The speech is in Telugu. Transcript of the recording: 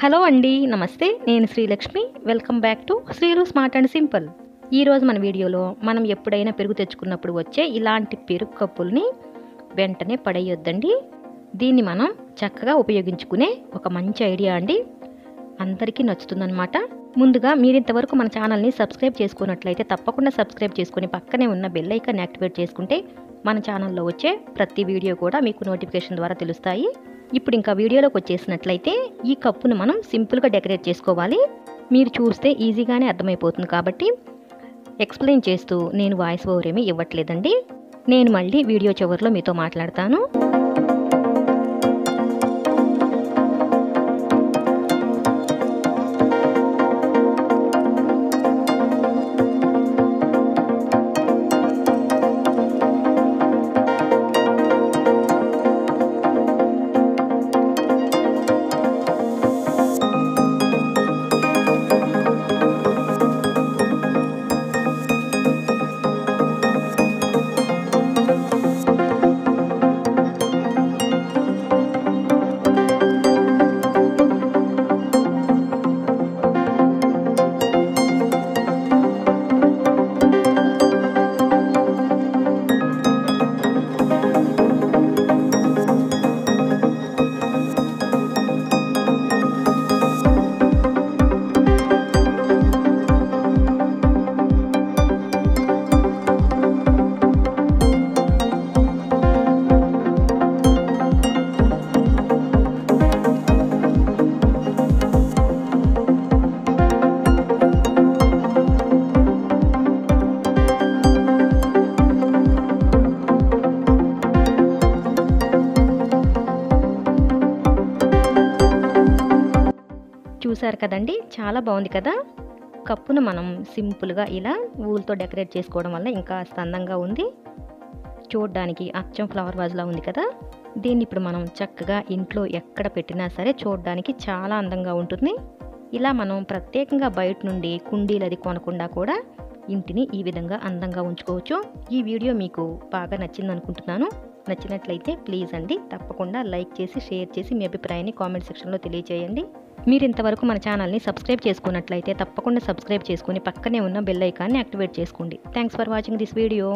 హలో అండి, నమస్తే. నేను Srilakshmi. Welcome back to Sreelu smart and simple. ఈరోజు మన వీడియోలో మనం ఎప్పుడైనా పెరుగు తెచ్చుకున్నప్పుడు వచ్చే ఇలాంటి పెరుగు కప్పుల్ని వెంటనే పడేయొద్దండి. దీన్ని మనం చక్కగా ఉపయోగించుకునే ఒక మంచి ఐడియా అండి. అందరికీ నచ్చుతుందన్నమాట. ముందుగా మీరు ఇంతవరకు మన ఛానల్ని సబ్స్క్రైబ్ చేసుకున్నట్లయితే తప్పకుండా సబ్స్క్రైబ్ చేసుకుని పక్కనే ఉన్న బెల్ ఐకాన్ యాక్టివేట్ చేసుకుంటే మన ఛానల్లో వచ్చే ప్రతి వీడియో కూడా మీకు నోటిఫికేషన్ ద్వారా తెలుస్తాయి. ఇప్పుడు ఇంకా వీడియోలోకి వచ్చేసినట్లయితే ఈ కప్పును మనం సింపుల్గా డెకరేట్ చేసుకోవాలి. మీరు చూస్తే ఈజీగానే అర్థమైపోతుంది కాబట్టి ఎక్స్ప్లెయిన్ చేస్తూ నేను వాయిస్ ఓవర్ ఏమీ ఇవ్వట్లేదండి. నేను మళ్ళీ వీడియో చివరిలో మీతో మాట్లాడతాను. చూసారు కదండి, చాలా బాగుంది కదా. కప్పును మనం సింపుల్గా ఇలా ఊల్తో డెకరేట్ చేసుకోవడం వల్ల ఇంకా అందంగా ఉంది. చూడడానికి అచ్చం ఫ్లవర్ వాజ్లా ఉంది కదా. దీన్ని ఇప్పుడు మనం చక్కగా ఇంట్లో ఎక్కడ పెట్టినా సరే చూడడానికి చాలా అందంగా ఉంటుంది. ఇలా మనం ప్రత్యేకంగా బయట నుండి కుండీలు అది కొనకుండా కూడా ఇంటిని ఈ విధంగా అందంగా ఉంచుకోవచ్చు. ఈ వీడియో మీకు బాగా నచ్చింది అనుకుంటున్నాను. నచ్చినట్లయితే ప్లీజ్ అండి తప్పకుండా లైక్ చేసి షేర్ చేసి మీ అభిప్రాయాన్ని కామెంట్ సెక్షన్లో తెలియజేయండి. మీరు ఇంతవరకు మన ఛానల్ని సబ్స్క్రైబ్ చేసుకున్నట్లయితే తప్పకుండా సబ్స్క్రైబ్ చేసుకుని పక్కనే ఉన్న బెల్ ఐకాన్ని యాక్టివేట్ చేసుకోండి. Thanks for watching this video.